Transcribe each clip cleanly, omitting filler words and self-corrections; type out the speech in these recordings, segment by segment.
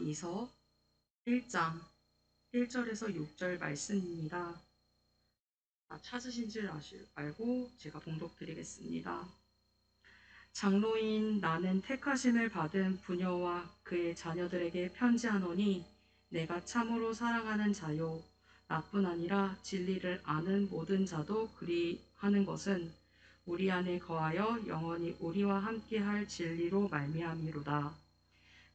요한 2서 1장 1절에서 6절 말씀입니다. 찾으신 줄 알고 제가 봉독 드리겠습니다. 장로인 나는 택하심을 받은 부녀와 그의 자녀들에게 편지하노니 내가 참으로 사랑하는 자요 나뿐 아니라 진리를 아는 모든 자도 그리하는 것은 우리 안에 거하여 영원히 우리와 함께할 진리로 말미암이로다.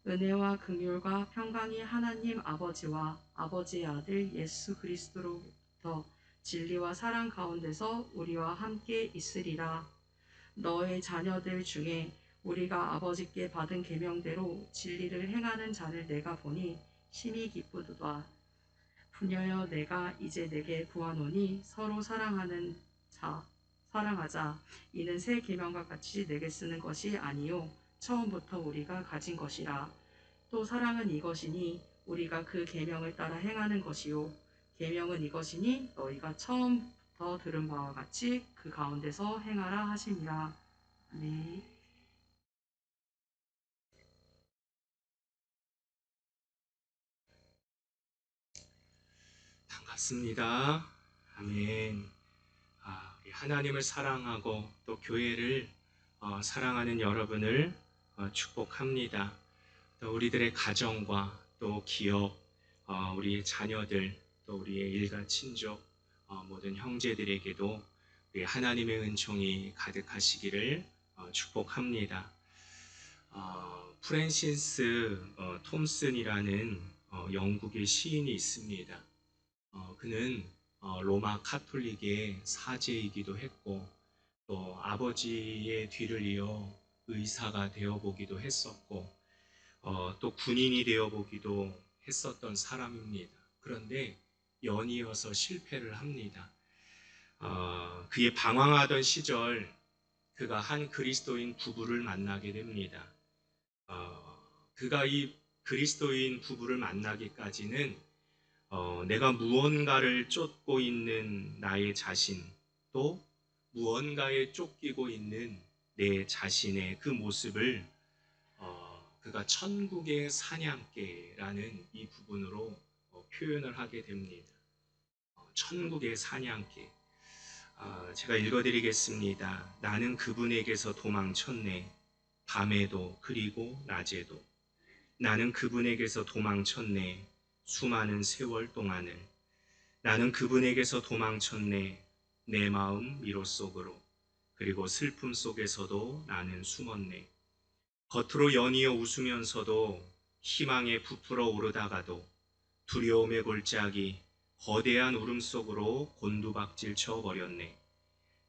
은혜와 긍휼과 평강이 하나님 아버지와 아버지의 아들 예수 그리스도로부터 진리와 사랑 가운데서 우리와 함께 있으리라. 너의 자녀들 중에 우리가 아버지께 받은 계명대로 진리를 행하는 자를 내가 보니 심히 기쁘도다. 부녀여 내가 이제 내게 구하노니 서로 사랑하자. 이는 새 계명과 같이 내게 쓰는 것이 아니요 처음부터 우리가 가진 것이라. 또 사랑은 이것이니 우리가 그 계명을 따라 행하는 것이요 계명은 이것이니 너희가 처음부터 들은 바와 같이 그 가운데서 행하라 하심이라. 아멘. 반갑습니다. 아멘. 우리 하나님을 사랑하고 또 교회를 사랑하는 여러분을 축복합니다. 또 우리들의 가정과 또 기업, 우리 자녀들, 또 우리의 일가 친족, 모든 형제들에게도 우리 하나님의 은총이 가득하시기를 축복합니다. 프랜시스 톰슨이라는 영국의 시인이 있습니다. 그는 로마 카톨릭의 사제이기도 했고 또 아버지의 뒤를 이어 의사가 되어보기도 했었고 또 군인이 되어보기도 했었던 사람입니다. 그런데 연이어서 실패를 합니다. 그의 방황하던 시절 그가 한 그리스도인 부부를 만나게 됩니다. 그가 이 그리스도인 부부를 만나기까지는 내가 무언가를 쫓고 있는 나의 자신, 또 무언가에 쫓기고 있는 내 자신의 그 모습을 그가 천국의 사냥개라는 이 부분으로 표현을 하게 됩니다. 천국의 사냥개. 제가 읽어드리겠습니다. 나는 그분에게서 도망쳤네. 밤에도 그리고 낮에도. 나는 그분에게서 도망쳤네. 수많은 세월 동안을. 나는 그분에게서 도망쳤네. 내 마음 미로 속으로. 그리고 슬픔 속에서도 나는 숨었네. 겉으로 연이어 웃으면서도 희망에 부풀어 오르다가도 두려움의 골짜기 거대한 울음 속으로 곤두박질 쳐버렸네.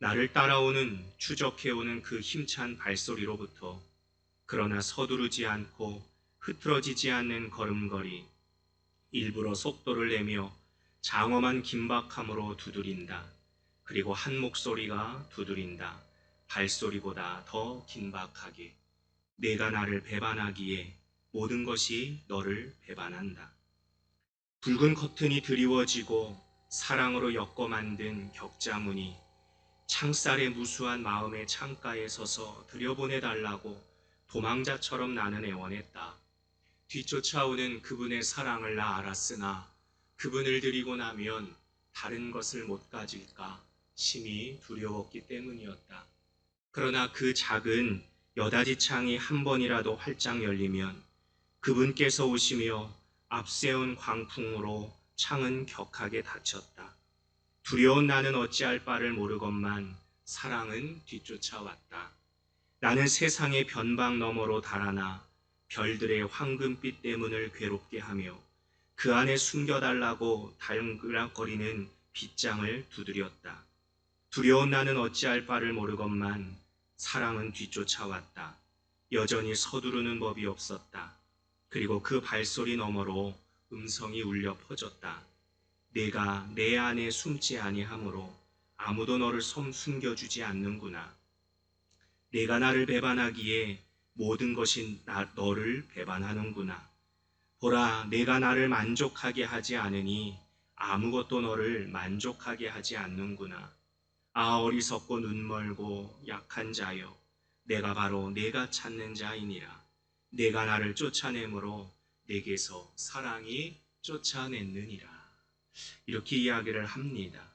나를 따라오는 추적해오는 그 힘찬 발소리로부터 그러나 서두르지 않고 흐트러지지 않는 걸음걸이 일부러 속도를 내며 장엄한 긴박함으로 두드린다. 그리고 한 목소리가 두드린다. 발소리보다 더 긴박하게. 내가 나를 배반하기에 모든 것이 너를 배반한다. 붉은 커튼이 드리워지고 사랑으로 엮어 만든 격자문이 창살의 무수한 마음의 창가에 서서 들여보내달라고 도망자처럼 나는 애원했다. 뒤쫓아오는 그분의 사랑을 나 알았으나 그분을 드리고 나면 다른 것을 못 가질까 심히 두려웠기 때문이었다. 그러나 그 작은 여닫이 창이 한 번이라도 활짝 열리면 그분께서 오시며 앞세운 광풍으로 창은 격하게 닫혔다. 두려운 나는 어찌할 바를 모르건만 사랑은 뒤쫓아왔다. 나는 세상의 변방 너머로 달아나 별들의 황금빛 대문을 괴롭게 하며 그 안에 숨겨달라고 달랑거리는 빗장을 두드렸다. 두려운 나는 어찌할 바를 모르건만 사랑은 뒤쫓아왔다. 여전히 서두르는 법이 없었다. 그리고 그 발소리 너머로 음성이 울려 퍼졌다. 내가 내 안에 숨지 아니하므로 아무도 너를 숨겨주지 않는구나. 내가 나를 배반하기에 모든 것이 너를 배반하는구나. 보라, 내가 나를 만족하게 하지 않으니 아무것도 너를 만족하게 하지 않는구나. 어리석고 눈멀고 약한 자여, 내가 바로 내가 찾는 자이니라. 내가 나를 쫓아내므로 내게서 사랑이 쫓아냈느니라. 이렇게 이야기를 합니다.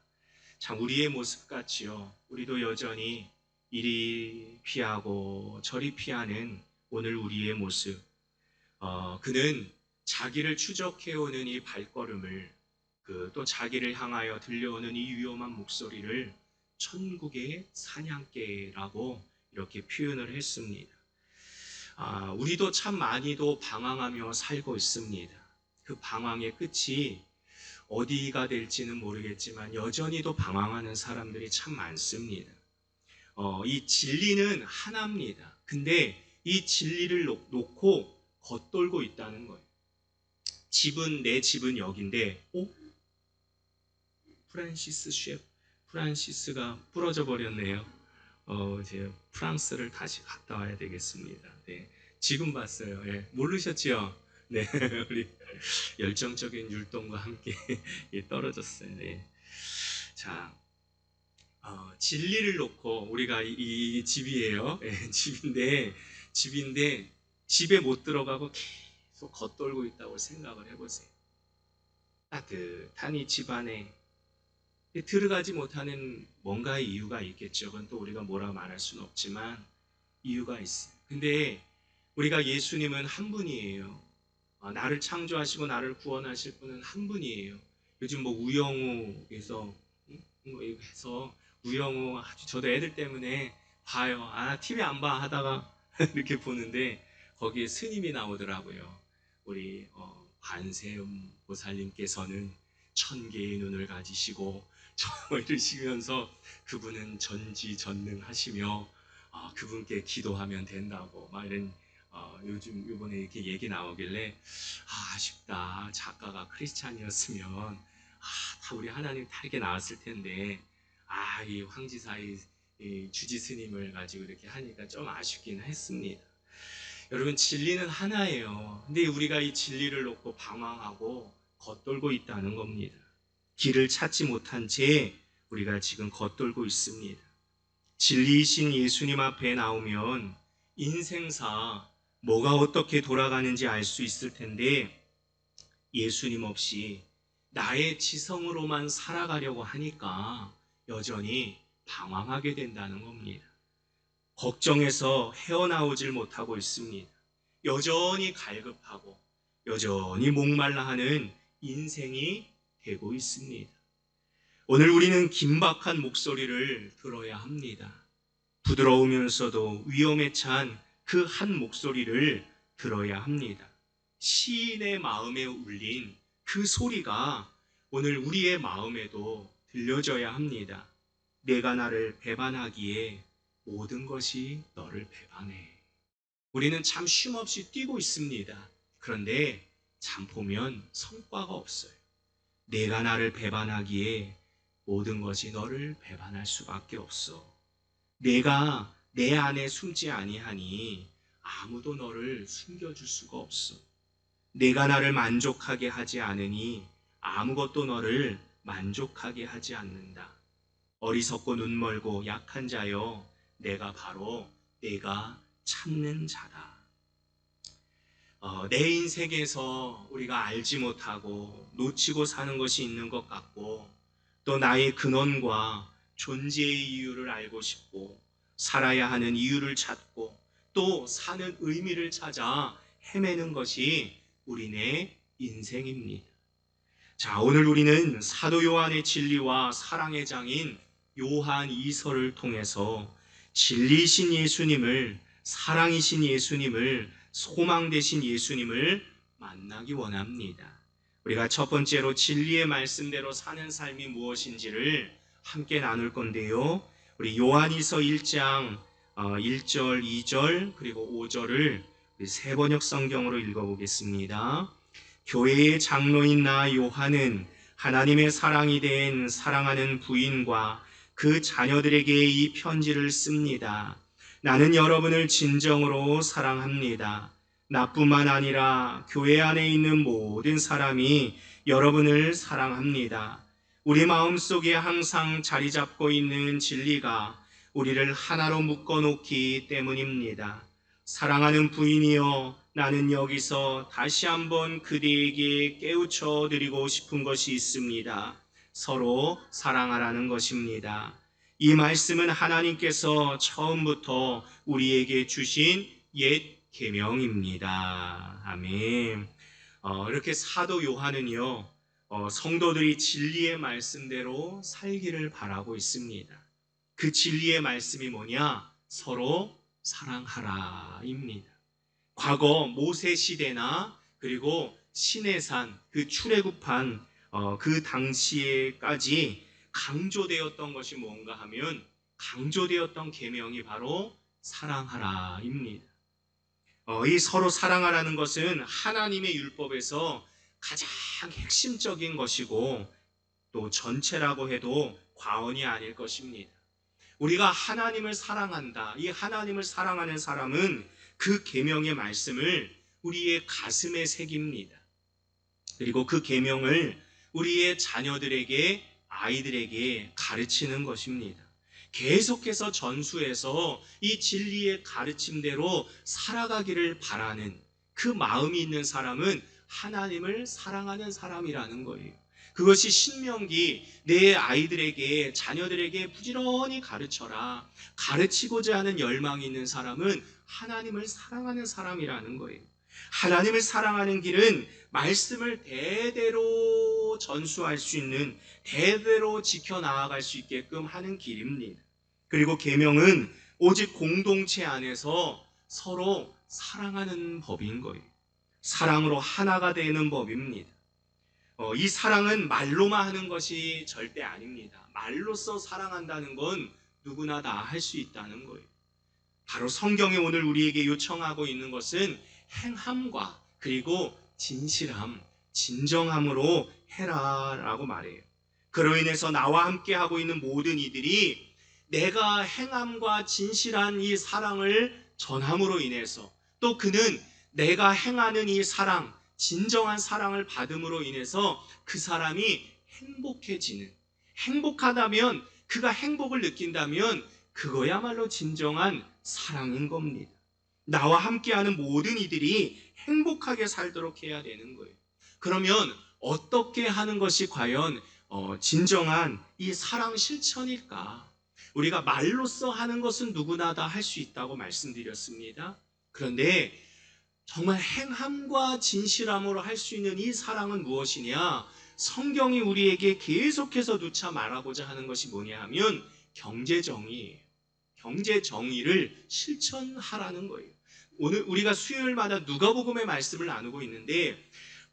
참 우리의 모습 같지요. 우리도 여전히 이리 피하고 저리 피하는 오늘 우리의 모습. 그는 자기를 추적해오는 이 발걸음을 또 자기를 향하여 들려오는 이 위험한 목소리를 천국의 사냥개라고 이렇게 표현을 했습니다. 우리도 참 많이도 방황하며 살고 있습니다. 그 방황의 끝이 어디가 될지는 모르겠지만 여전히도 방황하는 사람들이 참 많습니다. 이 진리는 하나입니다. 근데 이 진리를 놓고 겉돌고 있다는 거예요. 내 집은 여긴데, 프란시스가 부러져 버렸네요. 이제 프랑스를 다시 갔다 와야 되겠습니다. 네, 지금 봤어요. 네, 모르셨죠? 네, 우리 열정적인 율동과 함께 떨어졌어요. 네. 자, 진리를 놓고 우리가 이 집이에요. 네, 집인데 집에 못 들어가고 계속 겉돌고 있다고 생각을 해보세요. 따뜻한 이 집 안에 들어가지 못하는 뭔가의 이유가 있겠죠. 그건 또 우리가 뭐라 말할 수는 없지만 이유가 있어요. 근데 우리가 예수님은 한 분이에요. 나를 창조하시고 나를 구원하실 분은 한 분이에요. 요즘 뭐 우영우에서 해서 우영우 저도 애들 때문에 봐요. TV 안 봐 하다가 이렇게 보는데 거기에 스님이 나오더라고요. 우리 관세음 보살님께서는 1000개의 눈을 가지시고 이러시면서 그분은 전지전능하시며 그분께 기도하면 된다고 막 이런 요즘 이번에 이렇게 얘기 나오길래 아쉽다. 작가가 크리스찬이었으면 다 우리 하나님 다 이렇게 나왔을 텐데 이 황지사의 이 주지 스님을 가지고 이렇게 하니까 좀 아쉽긴 했습니다. 여러분 진리는 하나예요. 근데 우리가 이 진리를 놓고 방황하고 겉돌고 있다는 겁니다. 길을 찾지 못한 채 우리가 지금 겉돌고 있습니다. 진리이신 예수님 앞에 나오면 인생사 뭐가 어떻게 돌아가는지 알 수 있을 텐데 예수님 없이 나의 지성으로만 살아가려고 하니까 여전히 방황하게 된다는 겁니다. 걱정해서 헤어나오질 못하고 있습니다. 여전히 갈급하고 여전히 목말라 하는 인생이 되고 있습니다. 오늘 우리는 긴박한 목소리를 들어야 합니다. 부드러우면서도 위험에 찬 그 한 목소리를 들어야 합니다. 시인의 마음에 울린 그 소리가 오늘 우리의 마음에도 들려져야 합니다. 내가 나를 배반하기에 모든 것이 너를 배반해. 우리는 참 쉼없이 뛰고 있습니다. 그런데 참 보면 성과가 없어요. 내가 나를 배반하기에 모든 것이 너를 배반할 수밖에 없어. 내가 내 안에 숨지 아니하니 아무도 너를 숨겨줄 수가 없어. 내가 나를 만족하게 하지 않으니 아무것도 너를 만족하게 하지 않는다. 어리석고 눈멀고 약한 자여, 내가 바로 내가 찾는 자다. 내 인생에서 우리가 알지 못하고 놓치고 사는 것이 있는 것 같고 또 나의 근원과 존재의 이유를 알고 싶고 살아야 하는 이유를 찾고 또 사는 의미를 찾아 헤매는 것이 우리네 인생입니다. 자, 오늘 우리는 사도 요한의 진리와 사랑의 장인 요한 2서를 통해서 진리이신 예수님을, 사랑이신 예수님을, 소망 되신 예수님을 만나기 원합니다. 우리가 첫 번째로 진리의 말씀대로 사는 삶이 무엇인지를 함께 나눌 건데요. 우리 요한이서 1장 1절, 2절 그리고 5절을 우리 새번역 성경으로 읽어보겠습니다. 교회의 장로인 나 요한은 하나님의 사랑이 된 사랑하는 부인과 그 자녀들에게 이 편지를 씁니다. 나는 여러분을 진정으로 사랑합니다. 나뿐만 아니라 교회 안에 있는 모든 사람이 여러분을 사랑합니다. 우리 마음속에 항상 자리 잡고 있는 진리가 우리를 하나로 묶어놓기 때문입니다. 사랑하는 부인이여, 나는 여기서 다시 한번 그대에게 깨우쳐 드리고 싶은 것이 있습니다. 서로 사랑하라는 것입니다. 이 말씀은 하나님께서 처음부터 우리에게 주신 옛 계명입니다. 아멘. 이렇게 사도 요한은요, 성도들이 진리의 말씀대로 살기를 바라고 있습니다. 그 진리의 말씀이 뭐냐? 서로 사랑하라입니다. 과거 모세 시대나 그리고 시내산 그 출애굽한 그 당시에까지 강조되었던 것이 뭔가 하면 강조되었던 계명이 바로 사랑하라입니다. 이 서로 사랑하라는 것은 하나님의 율법에서 가장 핵심적인 것이고 또 전체라고 해도 과언이 아닐 것입니다. 우리가 하나님을 사랑한다. 이 하나님을 사랑하는 사람은 그 계명의 말씀을 우리의 가슴에 새깁니다. 그리고 그 계명을 우리의 자녀들에게, 아이들에게 가르치는 것입니다. 계속해서 전수해서 이 진리의 가르침대로 살아가기를 바라는 그 마음이 있는 사람은 하나님을 사랑하는 사람이라는 거예요. 그것이 신명기 내 아이들에게, 자녀들에게 부지런히 가르쳐라. 가르치고자 하는 열망이 있는 사람은 하나님을 사랑하는 사람이라는 거예요. 하나님을 사랑하는 길은 말씀을 대대로 전수할 수 있는, 대대로 지켜나아갈 수 있게끔 하는 길입니다. 그리고 계명은 오직 공동체 안에서 서로 사랑하는 법인 거예요. 사랑으로 하나가 되는 법입니다. 이 사랑은 말로만 하는 것이 절대 아닙니다. 말로써 사랑한다는 건 누구나 다 할 수 있다는 거예요. 바로 성경이 오늘 우리에게 요청하고 있는 것은 행함과 그리고 진실함, 진정함으로 해라라고 말해요. 그로 인해서 나와 함께 하고 있는 모든 이들이 내가 행함과 진실한 이 사랑을 전함으로 인해서 또 그는 내가 행하는 이 사랑, 진정한 사랑을 받음으로 인해서 그 사람이 행복해지는, 행복하다면, 그가 행복을 느낀다면 그거야말로 진정한 사랑인 겁니다. 나와 함께하는 모든 이들이 행복하게 살도록 해야 되는 거예요. 그러면 어떻게 하는 것이 과연 진정한 이 사랑 실천일까? 우리가 말로써 하는 것은 누구나 다 할 수 있다고 말씀드렸습니다. 그런데 정말 행함과 진실함으로 할 수 있는 이 사랑은 무엇이냐? 성경이 우리에게 계속해서 누차 말하고자 하는 것이 뭐냐 하면 경제정의예요. 경제정의를 실천하라는 거예요. 오늘 우리가 수요일마다 누가복음의 말씀을 나누고 있는데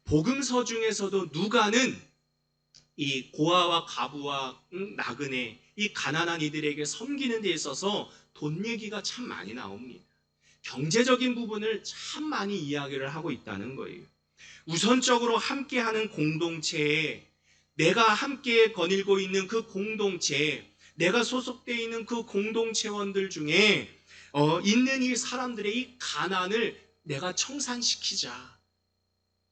복음서 중에서도 누가는 이 고아와 과부와 나그네, 이 가난한 이들에게 섬기는 데 있어서 돈 얘기가 참 많이 나옵니다. 경제적인 부분을 참 많이 이야기를 하고 있다는 거예요. 우선적으로 함께하는 공동체에, 내가 함께 거닐고 있는 그 공동체, 내가 소속되어 있는 그 공동체원들 중에 있는 이 사람들의 이 가난을 내가 청산시키자.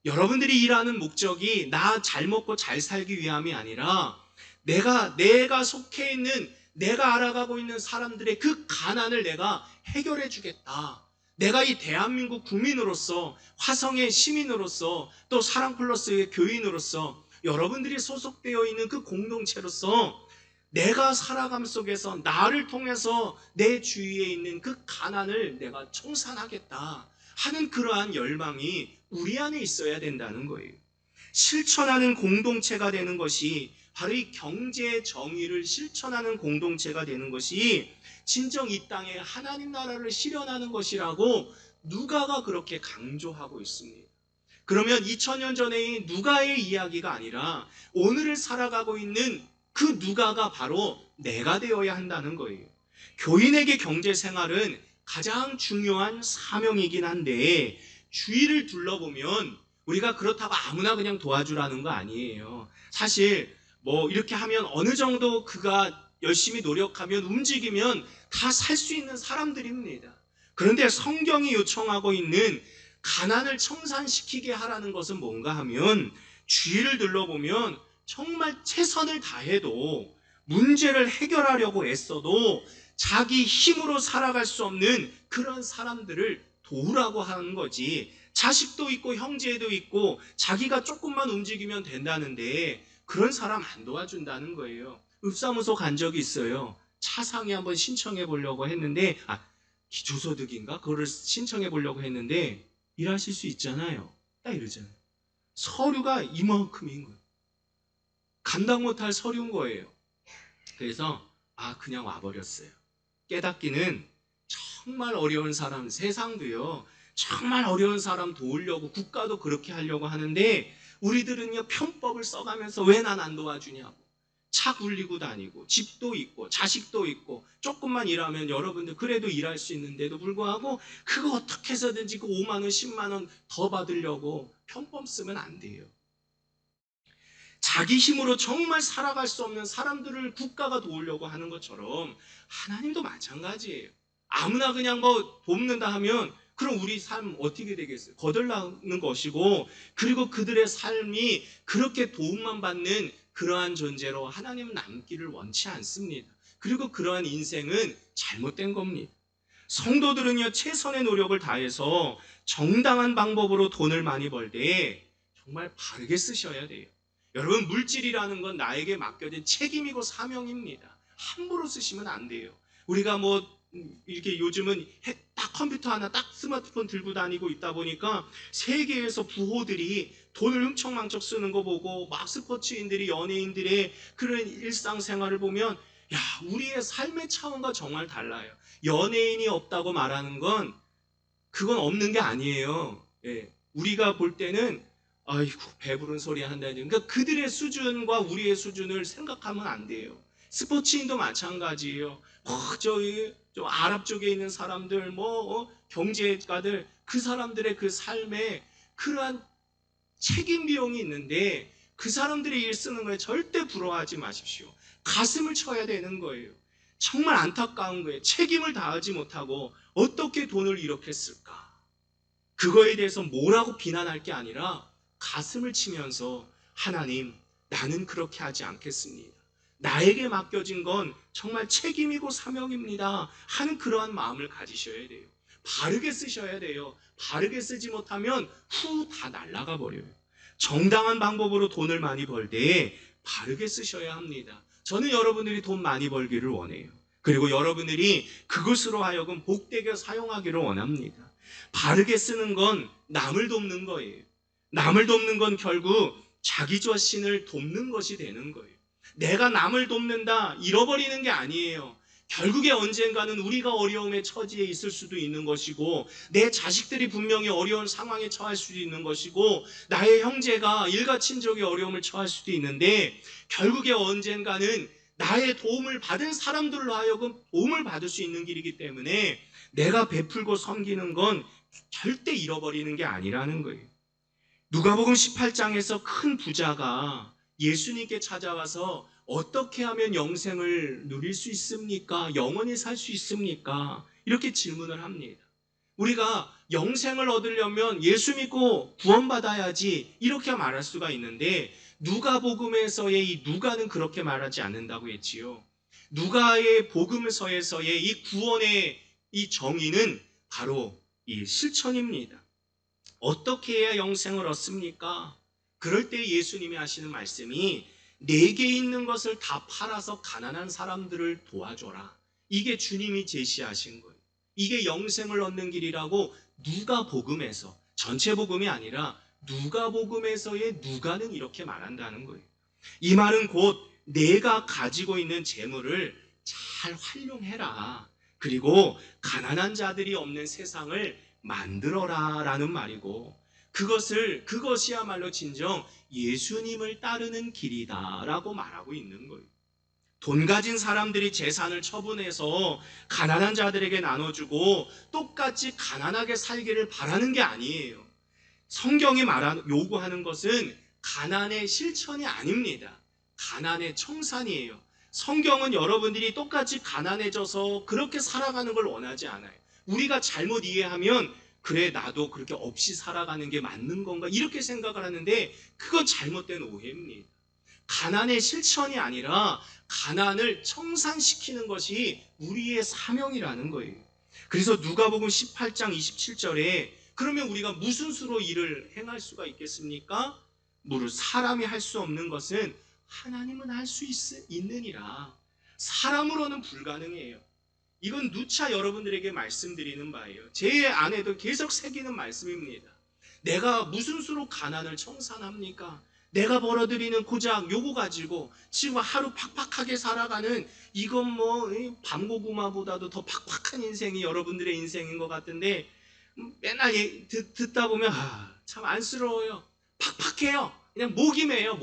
여러분들이 일하는 목적이 나 잘 먹고 잘 살기 위함이 아니라 내가 속해 있는, 내가 알아가고 있는 사람들의 그 가난을 내가 해결해 주겠다. 내가 이 대한민국 국민으로서, 화성의 시민으로서, 또 사랑플러스의 교인으로서, 여러분들이 소속되어 있는 그 공동체로서 내가 살아감 속에서 나를 통해서 내 주위에 있는 그 가난을 내가 청산하겠다 하는 그러한 열망이 우리 안에 있어야 된다는 거예요. 실천하는 공동체가 되는 것이 바로 이 경제 정의를 실천하는 공동체가 되는 것이 진정 이 땅에 하나님 나라를 실현하는 것이라고 누가가 그렇게 강조하고 있습니다. 그러면 2000년 전의 누가의 이야기가 아니라 오늘을 살아가고 있는 그 누가가 바로 내가 되어야 한다는 거예요. 교인에게 경제 생활은 가장 중요한 사명이긴 한데 주위를 둘러보면 우리가 그렇다고 아무나 그냥 도와주라는 거 아니에요. 사실 이렇게 하면 어느 정도 그가 열심히 노력하면 움직이면 다 살 수 있는 사람들입니다. 그런데 성경이 요청하고 있는 가난을 청산시키게 하라는 것은 뭔가 하면 주위를 둘러보면 정말 최선을 다해도 문제를 해결하려고 애써도 자기 힘으로 살아갈 수 없는 그런 사람들을 도우라고 하는 거지. 자식도 있고 형제도 있고 자기가 조금만 움직이면 된다는데 그런 사람 안 도와준다는 거예요. 읍사무소 간 적이 있어요. 차상위 한번 신청해 보려고 했는데 기초소득인가? 그거를 신청해 보려고 했는데 일하실 수 있잖아요. 딱 이러잖아요. 서류가 이만큼인 거예요. 감당 못할 서류인 거예요. 그래서 그냥 와버렸어요. 깨닫기는 정말 어려운 사람, 세상도요. 정말 어려운 사람 도우려고 국가도 그렇게 하려고 하는데 우리들은요 편법을 써가면서 왜 난 안 도와주냐고. 차 굴리고 다니고 집도 있고 자식도 있고 조금만 일하면 여러분들 그래도 일할 수 있는데도 불구하고 그거 어떻게 해서든지 그 5만 원 10만 원 더 받으려고 편법 쓰면 안 돼요. 자기 힘으로 정말 살아갈 수 없는 사람들을 국가가 도우려고 하는 것처럼 하나님도 마찬가지예요. 아무나 그냥 뭐 돕는다 하면 그럼 우리 삶 어떻게 되겠어요? 거덜나는 것이고 그리고 그들의 삶이 그렇게 도움만 받는 그러한 존재로 하나님은 남기를 원치 않습니다. 그리고 그러한 인생은 잘못된 겁니다. 성도들은요 최선의 노력을 다해서 정당한 방법으로 돈을 많이 벌 때 정말 바르게 쓰셔야 돼요. 여러분 물질이라는 건 나에게 맡겨진 책임이고 사명입니다. 함부로 쓰시면 안 돼요. 우리가 뭐 이렇게 요즘은 딱 컴퓨터 하나 딱 스마트폰 들고 다니고 있다 보니까 세계에서 부호들이 돈을 흥청망청 쓰는 거 보고 막 스포츠인들이 연예인들의 그런 일상생활을 보면 우리의 삶의 차원과 정말 달라요. 연예인이 없다고 말하는 건 그건 없는 게 아니에요. 우리가 볼 때는 아이고 배부른 소리 한다니. 그러니까 그들의 수준과 우리의 수준을 생각하면 안 돼요. 스포츠인도 마찬가지예요. 저희 좀 아랍 쪽에 있는 사람들, 경제가들 그 사람들의 그 삶에 그러한 책임 비용이 있는데 그 사람들이 일 쓰는 거에 절대 부러워하지 마십시오. 가슴을 쳐야 되는 거예요. 정말 안타까운 거예요. 책임을 다하지 못하고 어떻게 돈을 이렇게 쓸까? 그거에 대해서 뭐라고 비난할 게 아니라 가슴을 치면서 하나님, 나는 그렇게 하지 않겠습니다. 나에게 맡겨진 건 정말 책임이고 사명입니다 하는 그러한 마음을 가지셔야 돼요. 바르게 쓰셔야 돼요. 바르게 쓰지 못하면 다 날아가 버려요. 정당한 방법으로 돈을 많이 벌 때 바르게 쓰셔야 합니다. 저는 여러분들이 돈 많이 벌기를 원해요. 그리고 여러분들이 그것으로 하여금 복되게 사용하기를 원합니다. 바르게 쓰는 건 남을 돕는 거예요. 남을 돕는 건 결국 자기 자신을 돕는 것이 되는 거예요. 내가 남을 돕는다 잃어버리는 게 아니에요. 결국에 언젠가는 우리가 어려움의 처지에 있을 수도 있는 것이고 내 자식들이 분명히 어려운 상황에 처할 수도 있는 것이고 나의 형제가 일가 친족이 어려움을 처할 수도 있는데 결국에 언젠가는 나의 도움을 받은 사람들로 하여금 도움을 받을 수 있는 길이기 때문에 내가 베풀고 섬기는 건 절대 잃어버리는 게 아니라는 거예요. 누가복음 18장에서 큰 부자가 예수님께 찾아와서 어떻게 하면 영생을 누릴 수 있습니까? 영원히 살 수 있습니까? 이렇게 질문을 합니다. 우리가 영생을 얻으려면 예수 믿고 구원받아야지 이렇게 말할 수가 있는데 누가복음에서의 이 누가는 그렇게 말하지 않는다고 했지요. 누가의 복음서에서의 이 구원의 이 정의는 바로 이 실천입니다. 어떻게 해야 영생을 얻습니까? 그럴 때 예수님이 하시는 말씀이 내게 있는 것을 다 팔아서 가난한 사람들을 도와줘라. 이게 주님이 제시하신 거예요. 이게 영생을 얻는 길이라고 누가복음에서, 전체 복음이 아니라 누가복음에서의 누가는 이렇게 말한다는 거예요. 이 말은 곧 내가 가지고 있는 재물을 잘 활용해라. 그리고 가난한 자들이 없는 세상을 만들어라 라는 말이고 그것이야말로 진정 예수님을 따르는 길이다 라고 말하고 있는 거예요. 돈 가진 사람들이 재산을 처분해서 가난한 자들에게 나눠주고 똑같이 가난하게 살기를 바라는 게 아니에요. 성경이 요구하는 것은 가난의 실천이 아닙니다. 가난의 청산이에요. 성경은 여러분들이 똑같이 가난해져서 그렇게 살아가는 걸 원하지 않아요. 우리가 잘못 이해하면 그래 나도 그렇게 없이 살아가는 게 맞는 건가 이렇게 생각을 하는데 그건 잘못된 오해입니다. 가난의 실천이 아니라 가난을 청산시키는 것이 우리의 사명이라는 거예요. 그래서 누가복음 18장 27절에 그러면 우리가 무슨 수로 일을 행할 수가 있겠습니까? 무릇 사람이 할 수 없는 것은 하나님은 할 수 있느니라. 사람으로는 불가능해요. 이건 누차 여러분들에게 말씀드리는 바예요. 제 안에도 계속 새기는 말씀입니다. 내가 무슨 수로 가난을 청산합니까? 내가 벌어들이는 고작 요거 가지고 지금 하루 팍팍하게 살아가는, 이건 뭐 밤고구마보다도 더 팍팍한 인생이 여러분들의 인생인 것 같은데, 맨날 듣다 보면 참 안쓰러워요. 팍팍해요. 그냥 목이 메요.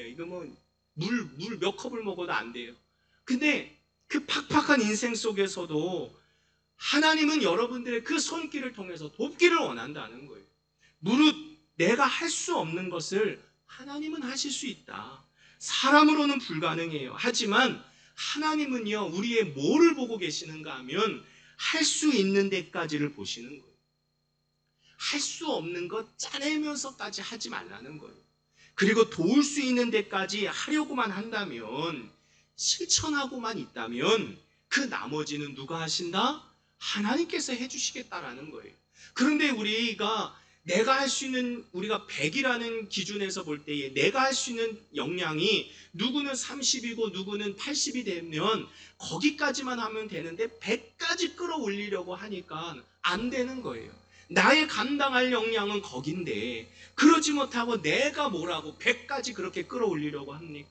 이거 뭐 물 몇 컵을 먹어도 안 돼요. 근데 그 팍팍한 인생 속에서도 하나님은 여러분들의 그 손길을 통해서 돕기를 원한다는 거예요. 무릇 내가 할 수 없는 것을 하나님은 하실 수 있다. 사람으로는 불가능해요. 하지만 하나님은요, 우리의 뭐를 보고 계시는가 하면 할 수 있는 데까지를 보시는 거예요. 할 수 없는 것 짜내면서까지 하지 말라는 거예요. 그리고 도울 수 있는 데까지 하려고만 한다면, 실천하고만 있다면 그 나머지는 누가 하신다? 하나님께서 해주시겠다라는 거예요. 그런데 우리가 내가 할 수 있는, 우리가 100이라는 기준에서 볼 때에 내가 할 수 있는 역량이 누구는 30이고 누구는 80이 되면 거기까지만 하면 되는데 100까지 끌어올리려고 하니까 안 되는 거예요. 나의 감당할 역량은 거긴데 그러지 못하고 내가 뭐라고 100까지 그렇게 끌어올리려고 합니까?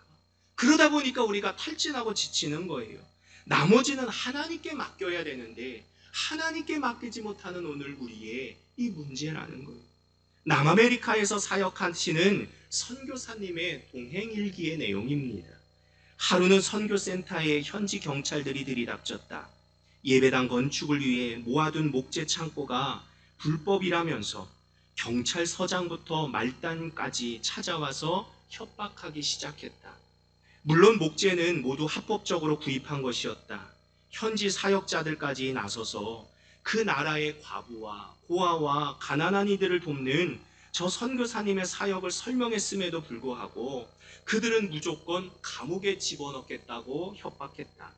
그러다 보니까 우리가 탈진하고 지치는 거예요. 나머지는 하나님께 맡겨야 되는데 하나님께 맡기지 못하는 오늘 우리의 이 문제라는 거예요. 남아메리카에서 사역하시는 선교사님의 동행일기의 내용입니다. 하루는 선교센터에 현지 경찰들이 들이닥쳤다. 예배당 건축을 위해 모아둔 목재 창고가 불법이라면서 경찰서장부터 말단까지 찾아와서 협박하기 시작했다. 물론 목재는 모두 합법적으로 구입한 것이었다. 현지 사역자들까지 나서서 그 나라의 과부와 고아와 가난한 이들을 돕는 저 선교사님의 사역을 설명했음에도 불구하고 그들은 무조건 감옥에 집어넣겠다고 협박했다.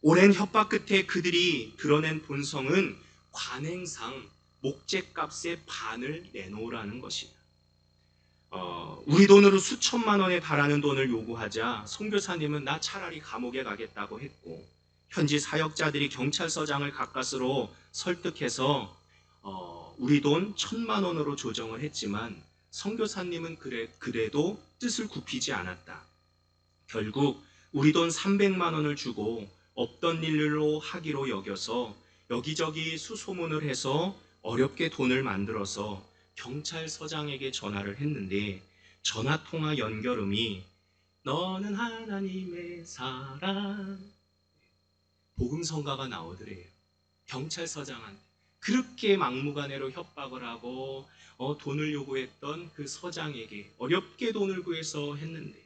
오랜 협박 끝에 그들이 드러낸 본성은 관행상 목재값의 반을 내놓으라는 것이다. 우리 돈으로 수천만 원에 달하는 돈을 요구하자 선교사님은 나 차라리 감옥에 가겠다고 했고, 현지 사역자들이 경찰서장을 가까스로 설득해서 우리 돈 1,000만 원으로 조정을 했지만 선교사님은 그래도 뜻을 굽히지 않았다. 결국 우리 돈 300만 원을 주고 없던 일로 하기로 여겨서 여기저기 수소문을 해서 어렵게 돈을 만들어서 경찰서장에게 전화를 했는데 전화통화 연결음이 너는 하나님의 사람, 복음성가가 나오더래요. 경찰서장한테 그렇게 막무가내로 협박을 하고 돈을 요구했던 그 서장에게 어렵게 돈을 구해서 했는데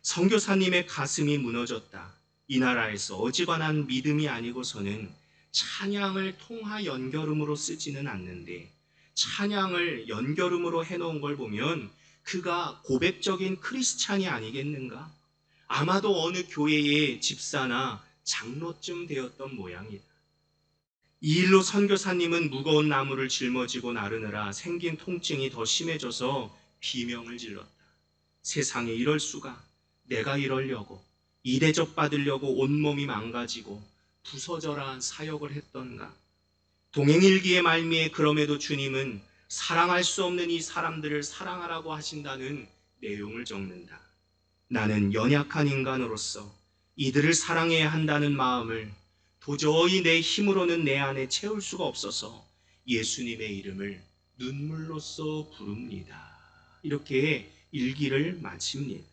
선교사님의 가슴이 무너졌다. 이 나라에서 어지간한 믿음이 아니고서는 찬양을 통화 연결음으로 쓰지는 않는데 찬양을 연결음으로 해놓은 걸 보면 그가 고백적인 크리스찬이 아니겠는가? 아마도 어느 교회의 집사나 장로쯤 되었던 모양이다. 이 일로 선교사님은 무거운 나무를 짊어지고 나르느라 생긴 통증이 더 심해져서 비명을 질렀다. 세상에 이럴 수가. 내가 이러려고 이대접 받으려고 온몸이 망가지고 부서져라 사역을 했던가. 동행일기의 말미에 그럼에도 주님은 사랑할 수 없는 이 사람들을 사랑하라고 하신다는 내용을 적는다. 나는 연약한 인간으로서 이들을 사랑해야 한다는 마음을 도저히 내 힘으로는 내 안에 채울 수가 없어서 예수님의 이름을 눈물로써 부릅니다. 이렇게 일기를 마칩니다.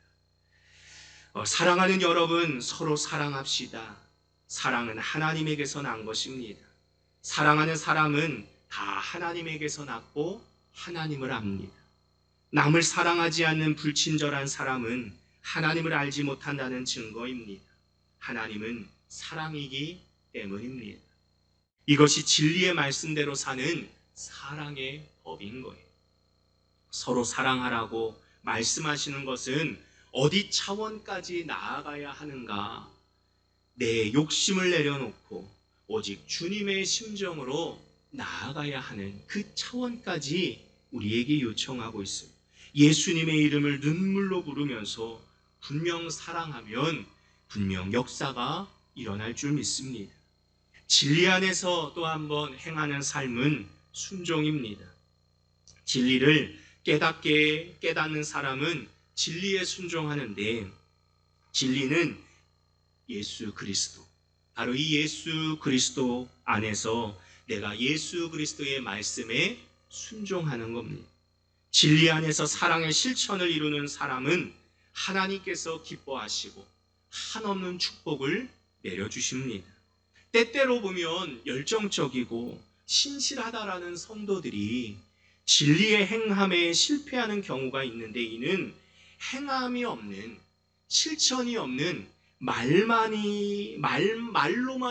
사랑하는 여러분, 서로 사랑합시다. 사랑은 하나님에게서 난 것입니다. 사랑하는 사람은 다 하나님에게서 났고 하나님을 압니다. 남을 사랑하지 않는 불친절한 사람은 하나님을 알지 못한다는 증거입니다. 하나님은 사랑이기 때문입니다. 이것이 진리의 말씀대로 사는 사랑의 법인 거예요. 서로 사랑하라고 말씀하시는 것은 어디 차원까지 나아가야 하는가? 내 욕심을 내려놓고 오직 주님의 심정으로 나아가야 하는 그 차원까지 우리에게 요청하고 있습니다. 예수님의 이름을 눈물로 부르면서 분명 사랑하면 분명 역사가 일어날 줄 믿습니다. 진리 안에서 또 한번 행하는 삶은 순종입니다. 진리를 깨닫게 깨닫는 사람은 진리에 순종하는데, 진리는 예수 그리스도, 바로 이 예수 그리스도 안에서 내가 예수 그리스도의 말씀에 순종하는 겁니다. 진리 안에서 사랑의 실천을 이루는 사람은 하나님께서 기뻐하시고 한없는 축복을 내려주십니다. 때때로 보면 열정적이고 신실하다라는 성도들이 진리의 행함에 실패하는 경우가 있는데, 이는 행함이 없는, 실천이 없는 말로만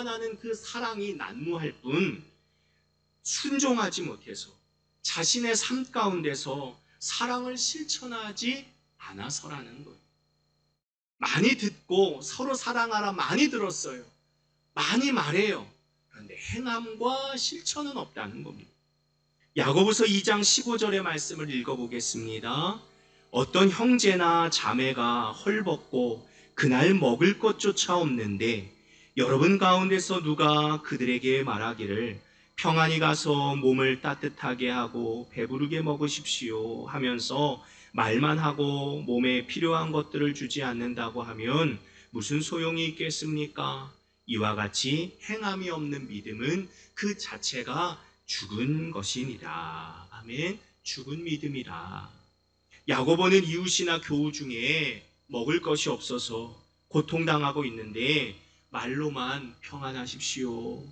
하는 그 사랑이 난무할 뿐 순종하지 못해서 자신의 삶 가운데서 사랑을 실천하지 않아서라는 거예요. 많이 듣고 서로 사랑하라 많이 들었어요. 많이 말해요. 그런데 행함과 실천은 없다는 겁니다. 야고보서 2장 15절의 말씀을 읽어보겠습니다. 어떤 형제나 자매가 헐벗고 그날 먹을 것조차 없는데 여러분 가운데서 누가 그들에게 말하기를 평안히 가서 몸을 따뜻하게 하고 배부르게 먹으십시오 하면서 말만 하고 몸에 필요한 것들을 주지 않는다고 하면 무슨 소용이 있겠습니까? 이와 같이 행함이 없는 믿음은 그 자체가 죽은 것이니라. 아멘. 죽은 믿음이라. 야고보는 이웃이나 교우 중에 먹을 것이 없어서 고통당하고 있는데 말로만 평안하십시오,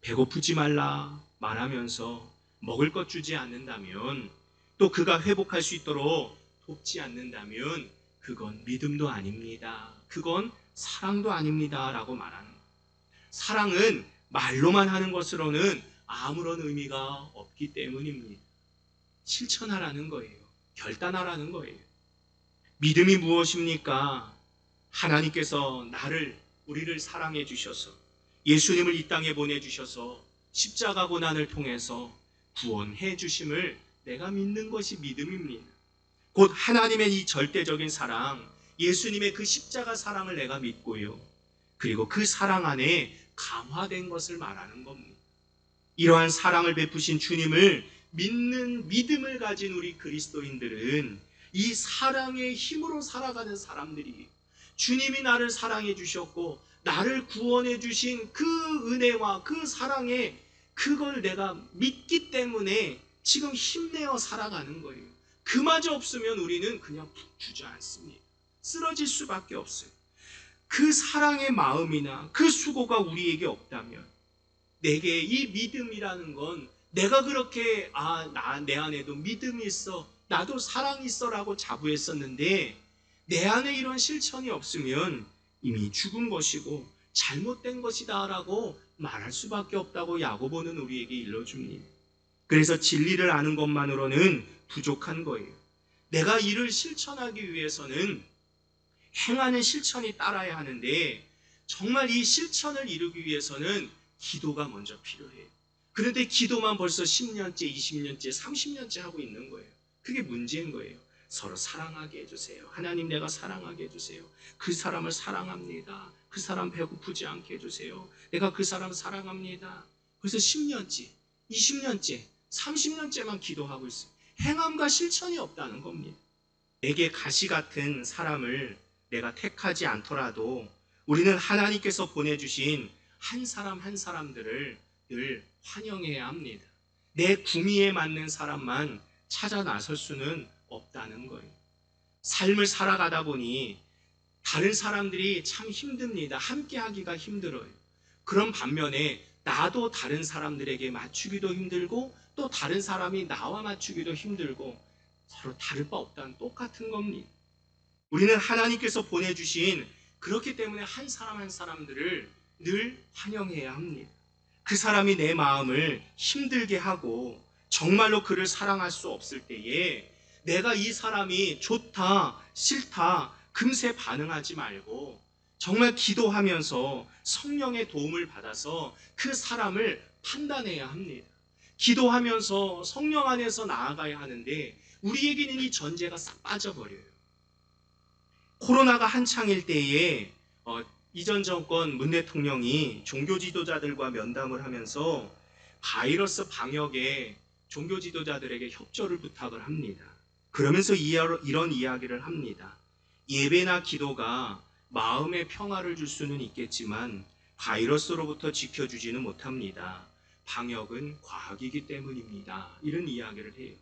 배고프지 말라 말하면서 먹을 것 주지 않는다면, 또 그가 회복할 수 있도록 돕지 않는다면 그건 믿음도 아닙니다. 그건 사랑도 아닙니다 라고 말하는 거예요. 사랑은 말로만 하는 것으로는 아무런 의미가 없기 때문입니다. 실천하라는 거예요. 결단하라는 거예요. 믿음이 무엇입니까? 하나님께서 우리를 사랑해 주셔서 예수님을 이 땅에 보내주셔서 십자가 고난을 통해서 구원해 주심을 내가 믿는 것이 믿음입니다. 곧 하나님의 이 절대적인 사랑, 예수님의 그 십자가 사랑을 내가 믿고요, 그리고 그 사랑 안에 감화된 것을 말하는 겁니다. 이러한 사랑을 베푸신 주님을 믿는 믿음을 가진 우리 그리스도인들은 이 사랑의 힘으로 살아가는 사람들이, 주님이 나를 사랑해 주셨고 나를 구원해 주신 그 은혜와 그 사랑에 그걸 내가 믿기 때문에 지금 힘내어 살아가는 거예요. 그마저 없으면 우리는 그냥 주저앉습니다. 쓰러질 수밖에 없어요. 그 사랑의 마음이나 그 수고가 우리에게 없다면, 내게 이 믿음이라는 건 내가 그렇게 내 안에도 믿음이 있어, 나도 사랑이 있어 라고 자부했었는데 내 안에 이런 실천이 없으면 이미 죽은 것이고 잘못된 것이다 라고 말할 수밖에 없다고 야고보는 우리에게 일러줍니다. 그래서 진리를 아는 것만으로는 부족한 거예요. 내가 이를 실천하기 위해서는 행하는 실천이 따라야 하는데, 정말 이 실천을 이루기 위해서는 기도가 먼저 필요해요. 그런데 기도만 벌써 10년째, 20년째, 30년째 하고 있는 거예요. 그게 문제인 거예요. 서로 사랑하게 해주세요. 하나님, 내가 사랑하게 해주세요. 그 사람을 사랑합니다. 그 사람 배고프지 않게 해주세요. 내가 그 사람 사랑합니다. 그래서 10년째, 20년째, 30년째만 기도하고 있어요. 행함과 실천이 없다는 겁니다. 내게 가시 같은 사람을 내가 택하지 않더라도 우리는 하나님께서 보내주신 한 사람 한 사람들을 늘 환영해야 합니다. 내 구미에 맞는 사람만 찾아 나설 수는 없다는 거예요. 삶을 살아가다 보니 다른 사람들이 참 힘듭니다. 함께 하기가 힘들어요. 그런 반면에 나도 다른 사람들에게 맞추기도 힘들고 또 다른 사람이 나와 맞추기도 힘들고 서로 다를 바 없다는 똑같은 겁니다. 우리는 하나님께서 보내주신, 그렇기 때문에 한 사람 한 사람들을 늘 환영해야 합니다. 그 사람이 내 마음을 힘들게 하고 정말로 그를 사랑할 수 없을 때에 내가 이 사람이 좋다, 싫다, 금세 반응하지 말고 정말 기도하면서 성령의 도움을 받아서 그 사람을 판단해야 합니다. 기도하면서 성령 안에서 나아가야 하는데 우리에게는 이 전제가 싹 빠져버려요. 코로나가 한창일 때에 이전 정권 문 대통령이 종교 지도자들과 면담을 하면서 바이러스 방역에 종교 지도자들에게 협조를 부탁을 합니다. 그러면서 이런 이야기를 합니다. 예배나 기도가 마음의 평화를 줄 수는 있겠지만 바이러스로부터 지켜주지는 못합니다. 방역은 과학이기 때문입니다. 이런 이야기를 해요.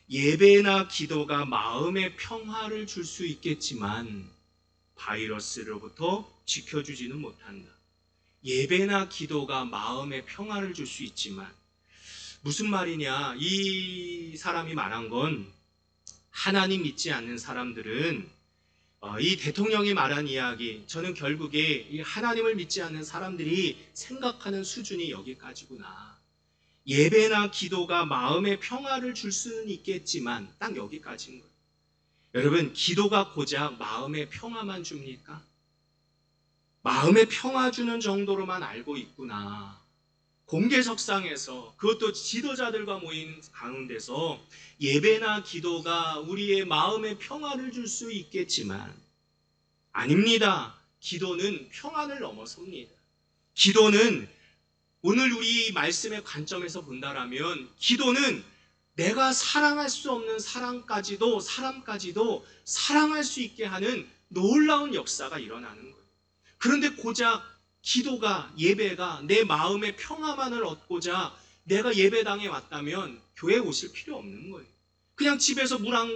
예배나 기도가 마음의 평화를 줄 수 있겠지만 바이러스로부터 지켜주지는 못한다. 예배나 기도가 마음의 평화를 줄 수 있지만 무슨 말이냐? 이 사람이 말한 건 하나님 믿지 않는 사람들은 이 대통령이 말한 이야기, 저는 결국에 이 하나님을 믿지 않는 사람들이 생각하는 수준이 여기까지구나. 예배나 기도가 마음의 평화를 줄 수는 있겠지만 딱 여기까지인 거예요. 여러분, 기도가 고작 마음의 평화만 줍니까? 마음의 평화 주는 정도로만 알고 있구나. 공개석상에서, 그것도 지도자들과 모인 가운데서 예배나 기도가 우리의 마음의 평화를 줄 수 있겠지만 아닙니다. 기도는 평안을 넘어섭니다. 기도는 오늘 우리 말씀의 관점에서 본다라면 기도는 내가 사랑할 수 없는 사람까지도 사랑할 수 있게 하는 놀라운 역사가 일어나는 거예요. 그런데 고작 기도가, 예배가 내 마음의 평화만을 얻고자 내가 예배당에 왔다면 교회에 오실 필요 없는 거예요. 그냥 집에서 물 한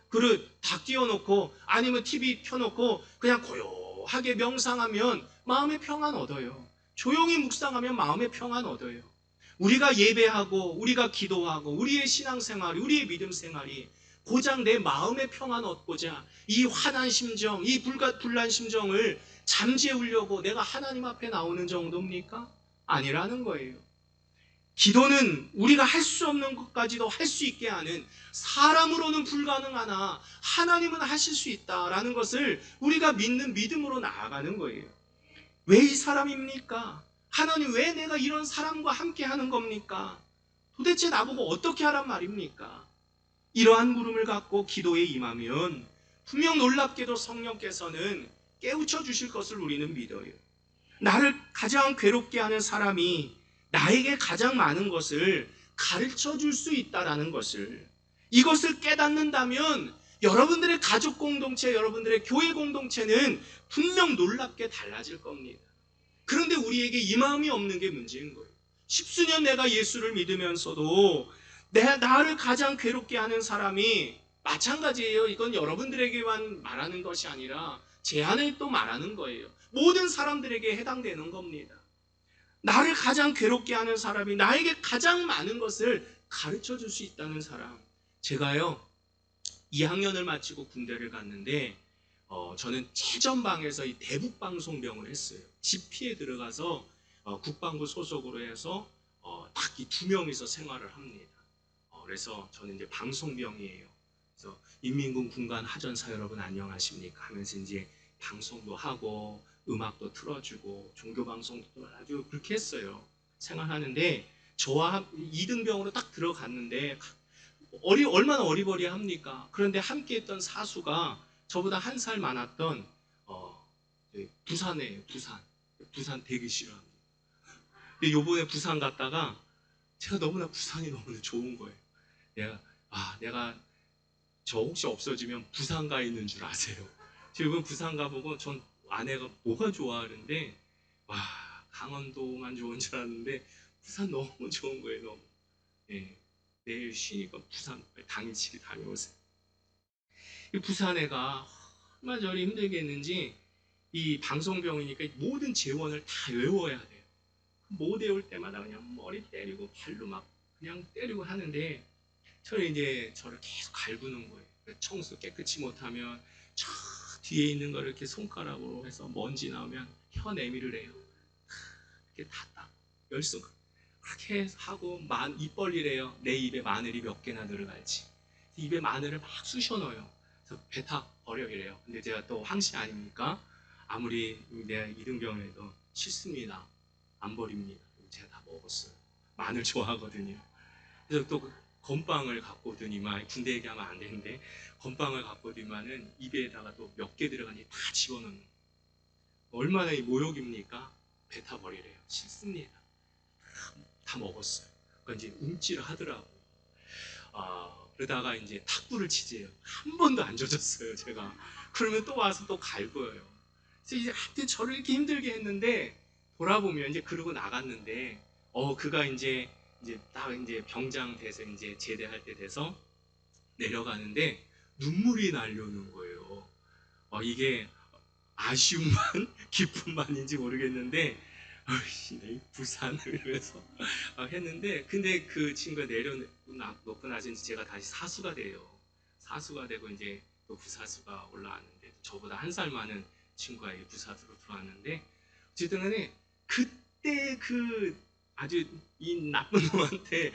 그릇 다 끼워놓고 아니면 TV 켜놓고 그냥 고요하게 명상하면 마음의 평안 얻어요. 조용히 묵상하면 마음의 평안 얻어요. 우리가 예배하고 우리가 기도하고 우리의 신앙생활이, 우리의 믿음 생활이 고작 내 마음의 평안 얻고자 이 화난 심정, 이 불난 심정을 잠재우려고 내가 하나님 앞에 나오는 정도입니까? 아니라는 거예요. 기도는 우리가 할 수 없는 것까지도 할 수 있게 하는, 사람으로는 불가능하나 하나님은 하실 수 있다라는 것을 우리가 믿는 믿음으로 나아가는 거예요. 왜 이 사람입니까? 하나님, 왜 내가 이런 사람과 함께 하는 겁니까? 도대체 나보고 어떻게 하란 말입니까? 이러한 물음을 갖고 기도에 임하면 분명 놀랍게도 성령께서는 깨우쳐 주실 것을 우리는 믿어요. 나를 가장 괴롭게 하는 사람이 나에게 가장 많은 것을 가르쳐 줄 수 있다는 것을, 이것을 깨닫는다면 여러분들의 가족 공동체, 여러분들의 교회 공동체는 분명 놀랍게 달라질 겁니다. 그런데 우리에게 이 마음이 없는 게 문제인 거예요. 십수년 내가 예수를 믿으면서도 나를 가장 괴롭게 하는 사람이, 마찬가지예요. 이건 여러분들에게만 말하는 것이 아니라 제 안에 또 말하는 거예요. 모든 사람들에게 해당되는 겁니다. 나를 가장 괴롭게 하는 사람이 나에게 가장 많은 것을 가르쳐 줄 수 있다는 사람. 제가요 2학년을 마치고 군대를 갔는데 저는 최전방에서 이 대북방송병을 했어요. 집피에 들어가서 국방부 소속으로 해서 딱 이 2명이서 생활을 합니다. 그래서 저는 이제 방송병이에요. 그래서 인민군 군관 하전사 여러분 안녕하십니까 하면서 이제 방송도 하고 음악도 틀어주고 종교방송도 아주 그렇게 했어요. 생활하는데 저와 2등병으로 딱 들어갔는데 얼마나 어리버리합니까? 그런데 함께했던 사수가 저보다 1살 많았던 부산이에요. 부산 되게 싫어합니다. 근데 요번에 부산 갔다가 제가 너무나 부산이 너무나 좋은 거예요. 내가 저 혹시 없어지면 부산 가 있는 줄 아세요? 지금 부산 가보고 전 아내가 뭐가 좋아하는데 와, 강원도만 좋은 줄 알았는데 부산 너무 좋은 거예요. 너무. 예, 내일 쉬니까 부산 당일치기 다녀오세요. 이 부산 애가 얼마나 저리 힘들겠는지 이 방송병이니까 모든 재원을 다 외워야 돼요. 못 외울 때마다 그냥 머리 때리고 발로 막 그냥 때리고 하는데 저를 계속 갈구는 거예요. 청소 깨끗이 못하면 저 뒤에 있는 걸 이렇게 손가락으로 해서 먼지 나오면 혀 내밀을 해요. 이렇게 다 닦고 열손 그렇게 하고 입 벌리래요. 내 입에 마늘이 몇 개나 들어갈지. 입에 마늘을 막 쑤셔 넣어요. 그래서 뱉어 버려 이래요. 근데 제가 또 황시 아닙니까? 아무리 내가 이등병을 해도 싫습니다. 안 버립니다. 제가 다 먹었어요. 마늘 좋아하거든요. 그래서 또 그 건빵을 갖고 오더니만, 군대 얘기하면 안 되는데, 건빵을 갖고 오더니만은 입에다가 또 몇 개 들어가니 다 집어넣는 거예요. 얼마나 이 모욕입니까? 뱉어 버리래요. 싫습니다. 다 먹었어요. 그러니까 이제 움찔을 하더라고요. 그러다가 이제 탁구를 치재요. 한 번도 안 져줬어요, 제가. 그러면 또 와서 또 갈거예요. 그래서 이제 하여튼 저를 이렇게 힘들게 했는데, 돌아보면 이제 그러고 나갔는데, 그가 이제 딱 이제 병장 돼서 이제 제대할 때 돼서 내려가는데 눈물이 나려는 거예요. 이게 아쉬움만 기쁨만인지 모르겠는데, 내 부산을 위해서 했는데, 근데 그 친구가 내려놓고 나서 이제 제가 다시 사수가 돼요. 사수가 되고 이제 또 부사수가 올라왔는데, 저보다 한 살 많은 친구가 부사수로 들어왔는데, 어쨌든 간에 그때 그 아주 이 나쁜 놈한테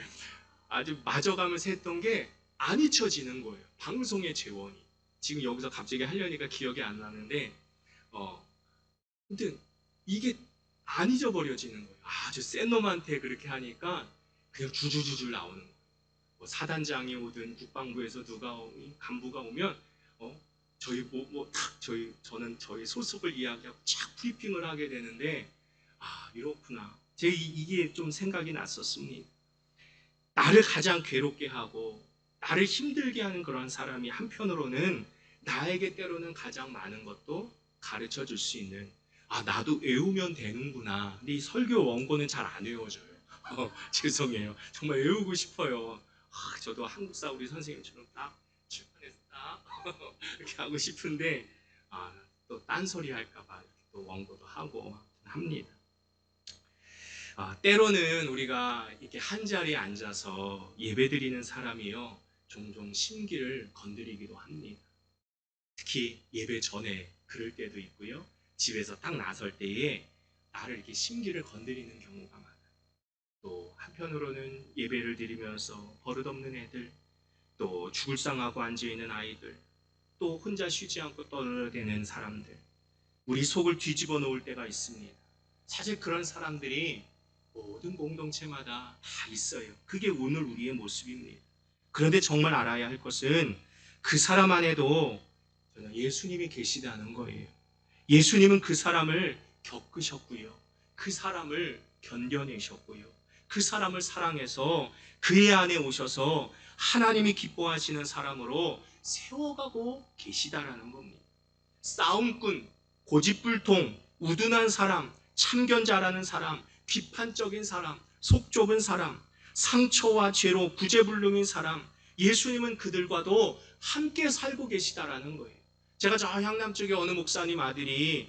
아주 맞아가면서 했던 게 안 잊혀지는 거예요. 방송의 재원이. 지금 여기서 갑자기 하려니까 기억이 안 나는데, 근데 이게 안 잊어버려지는 거예요. 아주 센 놈한테 그렇게 하니까 그냥 주주주줄 나오는 거예요. 뭐 사단장이 오든 국방부에서 누가 간부가 오면 저희 저는 저희 소속을 이야기하고 쫙 브리핑을 하게 되는데, 이렇구나. 이게 좀 생각이 났었습니다. 나를 가장 괴롭게 하고 나를 힘들게 하는 그런 사람이 한편으로는 나에게 때로는 가장 많은 것도 가르쳐 줄 수 있는, 나도 외우면 되는구나. 근데 이 설교 원고는 잘 안 외워져요. 죄송해요. 정말 외우고 싶어요. 저도 한국사 우리 선생님처럼 딱 출판해서 딱 이렇게 하고 싶은데, 또 딴소리 할까봐 또 원고도 하고 합니다. 때로는 우리가 이렇게 한 자리에 앉아서 예배드리는 사람이요, 종종 심기를 건드리기도 합니다. 특히 예배 전에 그럴 때도 있고요. 집에서 딱 나설 때에 나를 이렇게 심기를 건드리는 경우가 많아요. 또 한편으로는 예배를 드리면서 버릇없는 애들, 또 죽을 상하고 앉아있는 아이들, 또 혼자 쉬지 않고 떠들어대는 사람들, 우리 속을 뒤집어 놓을 때가 있습니다. 사실 그런 사람들이 모든 공동체마다 다 있어요. 그게 오늘 우리의 모습입니다. 그런데 정말 알아야 할 것은 그 사람 안에도 예수님이 계시다는 거예요. 예수님은 그 사람을 겪으셨고요. 그 사람을 견뎌내셨고요. 그 사람을 사랑해서 그의 안에 오셔서 하나님이 기뻐하시는 사람으로 세워가고 계시다라는 겁니다. 싸움꾼, 고집불통, 우둔한 사람, 참견 잘하는 사람, 비판적인 사람, 속 좁은 사람, 상처와 죄로 구제불능인 사람, 예수님은 그들과도 함께 살고 계시다라는 거예요. 제가 저 향남 쪽에 어느 목사님 아들인데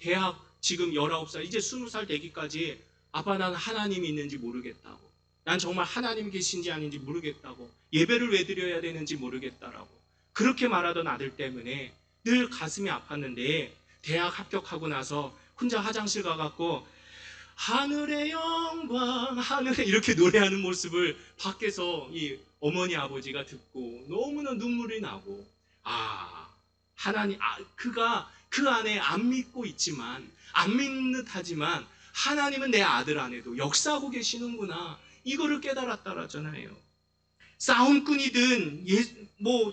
대학 지금 19살, 이제 20살 되기까지 아빠 난 하나님이 있는지 모르겠다고, 난 정말 하나님 계신지 아닌지 모르겠다고, 예배를 왜 드려야 되는지 모르겠다라고 그렇게 말하던 아들 때문에 늘 가슴이 아팠는데, 대학 합격하고 나서 혼자 화장실 가갖고 하늘의 영광 하늘에 이렇게 노래하는 모습을 밖에서 이 어머니 아버지가 듣고 너무나 눈물이 나고, 하나님, 그가 그 안에 안 믿고 있지만, 안 믿는 듯 하지만 하나님은 내 아들 안에도 역사하고 계시는구나, 이거를 깨달았다라잖아요. 싸움꾼이든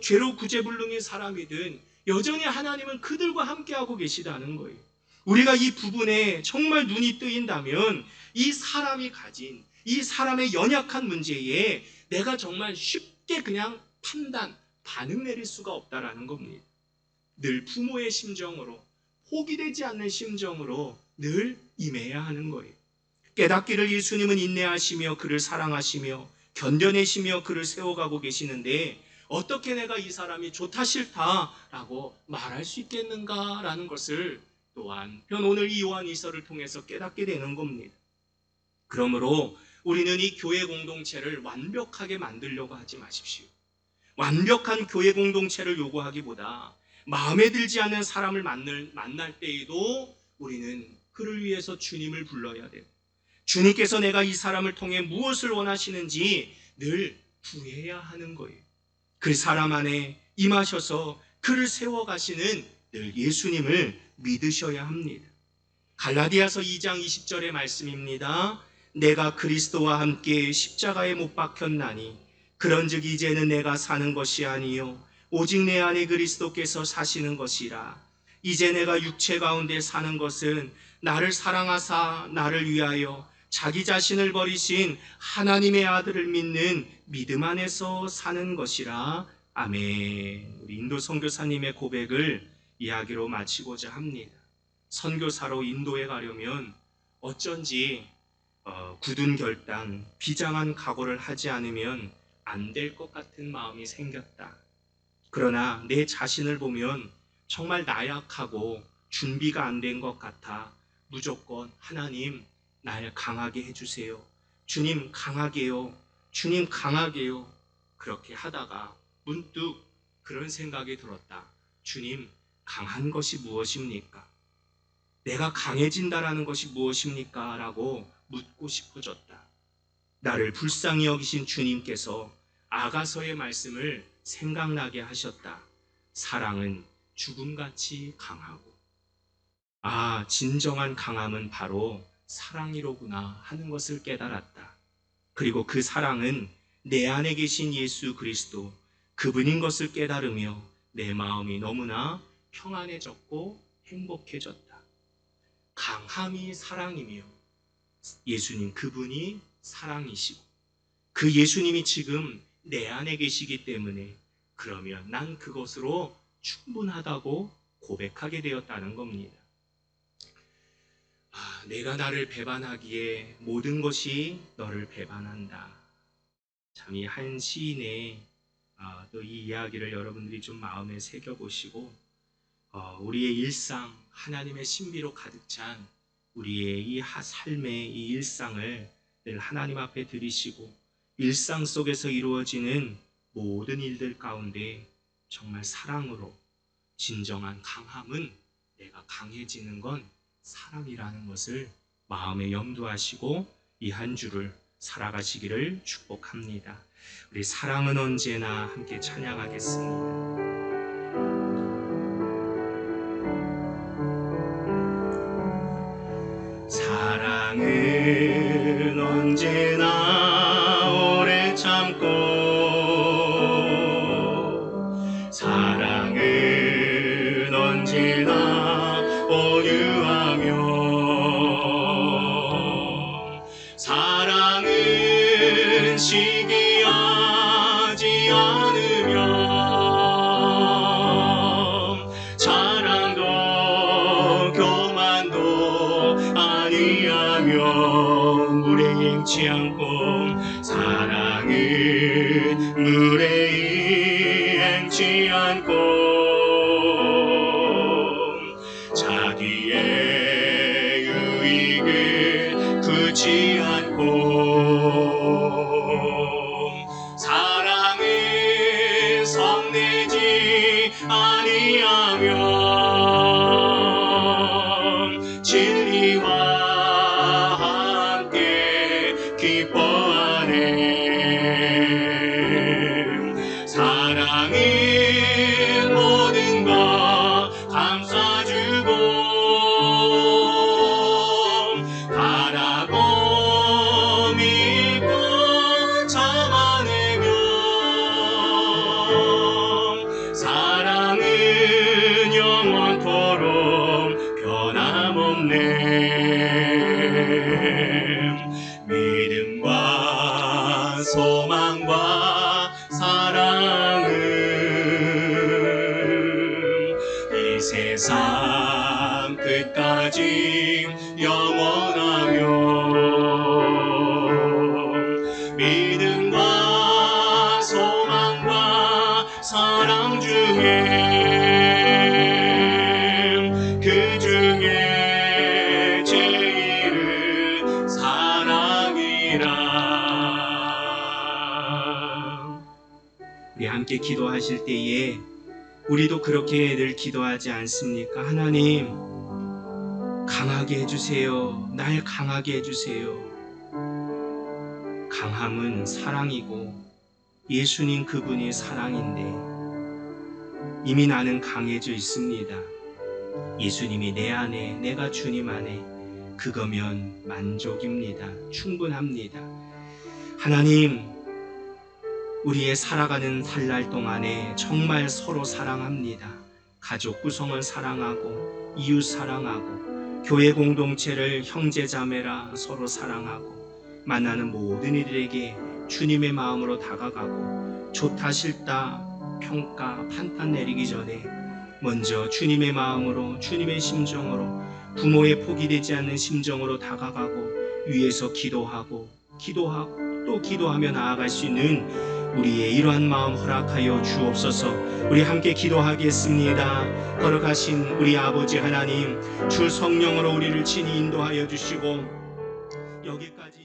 죄로 구제불능인 사람이든 여전히 하나님은 그들과 함께하고 계시다는 거예요. 우리가 이 부분에 정말 눈이 뜨인다면 이 사람이 가진 이 사람의 연약한 문제에 내가 정말 쉽게 그냥 반응 내릴 수가 없다라는 겁니다. 늘 부모의 심정으로, 포기되지 않는 심정으로 늘 임해야 하는 거예요. 깨닫기를 예수님은 인내하시며 그를 사랑하시며 견뎌내시며 그를 세워가고 계시는데, 어떻게 내가 이 사람이 좋다 싫다라고 말할 수 있겠는가라는 것을 또한 오늘 이 요한 2서를 통해서 깨닫게 되는 겁니다. 그러므로 우리는 이 교회 공동체를 완벽하게 만들려고 하지 마십시오. 완벽한 교회 공동체를 요구하기보다 마음에 들지 않는 사람을 만날 때에도 우리는 그를 위해서 주님을 불러야 돼요. 주님께서 내가 이 사람을 통해 무엇을 원하시는지 늘 구해야 하는 거예요. 그 사람 안에 임하셔서 그를 세워가시는 늘 예수님을 믿으셔야 합니다. 갈라디아서 2장 20절의 말씀입니다. 내가 그리스도와 함께 십자가에 못 박혔나니 그런즉 이제는 내가 사는 것이 아니요 오직 내 안에 그리스도께서 사시는 것이라. 이제 내가 육체 가운데 사는 것은 나를 사랑하사 나를 위하여 자기 자신을 버리신 하나님의 아들을 믿는 믿음 안에서 사는 것이라. 아멘. 우리 인도 선교사님의 고백을 이야기로 마치고자 합니다. 선교사로 인도에 가려면 어쩐지 굳은 결단, 비장한 각오를 하지 않으면 안 될 것 같은 마음이 생겼다. 그러나 내 자신을 보면 정말 나약하고 준비가 안 된 것 같아 무조건 하나님 날 강하게 해주세요. 주님 강하게요. 주님 강하게요. 그렇게 하다가 문득 그런 생각이 들었다. 주님 강한 것이 무엇입니까? 내가 강해진다라는 것이 무엇입니까? 라고 묻고 싶어졌다. 나를 불쌍히 여기신 주님께서 아가서의 말씀을 생각나게 하셨다. 사랑은 죽음같이 강하고 진정한 강함은 바로 사랑이로구나 하는 것을 깨달았다. 그리고 그 사랑은 내 안에 계신 예수 그리스도 그분인 것을 깨달으며 내 마음이 너무나 평안해졌고 행복해졌다. 강함이 사랑이며 예수님 그분이 사랑이시고 그 예수님이 지금 내 안에 계시기 때문에 그러면 난 그것으로 충분하다고 고백하게 되었다는 겁니다. 내가 나를 배반하기에 모든 것이 너를 배반한다. 참 이 한 시인의 또 이 이야기를 여러분들이 좀 마음에 새겨보시고 우리의 일상, 하나님의 신비로 가득 찬 우리의 이 삶의 이 일상을 늘 하나님 앞에 드리시고 일상 속에서 이루어지는 모든 일들 가운데 정말 사랑으로 진정한 강함은 내가 강해지는 건 사랑이라는 것을 마음에 염두하시고 이 한 주를 살아가시기를 축복합니다. 우리 사랑은 언제나 함께 찬양하겠습니다. 사랑은 언제나 오래 참고 사랑은 언제나 온유하며 사랑은 시기하지 않으며 자랑도 교만도 아니하며 물에 행치 않고 사랑은 물에 행치 않고 자기의 유익을 구치 않고 사랑은 성내지 아니하며 진리와 함께 기뻐하네. 사랑은 모든 것 감싸주고 바라고 믿고 참아내며 사랑은 영원토록 변함없네. 믿음과 소망과 사랑은 이 세상 끝까지 영원하며 믿음과 소망과 사랑 중에 그 중에 제일은 사랑이라. 우리 함께 기도하실 때에 우리도 그렇게 늘 기도하지 않습니까? 하나님 강하게 해주세요. 날 강하게 해주세요. 강함은 사랑이고 예수님 그분이 사랑인데 이미 나는 강해져 있습니다. 예수님이 내 안에, 내가 주님 안에, 그거면 만족입니다. 충분합니다. 하나님, 우리의 살아가는 살날 동안에 정말 서로 사랑합니다. 가족 구성을 사랑하고, 이웃 사랑하고, 교회 공동체를 형제자매라 서로 사랑하고, 만나는 모든 이들에게 주님의 마음으로 다가가고, 좋다 싫다 평가 판단 내리기 전에 먼저 주님의 마음으로, 주님의 심정으로, 부모의 포기되지 않는 심정으로 다가가고, 위에서 기도하고 또 기도하며 나아갈 수 있는 우리의 이러한 마음 허락하여 주옵소서. 우리 함께 기도하겠습니다. 걸어가신 우리 아버지 하나님, 주 성령으로 우리를 친히 인도하여 주시고 여기까지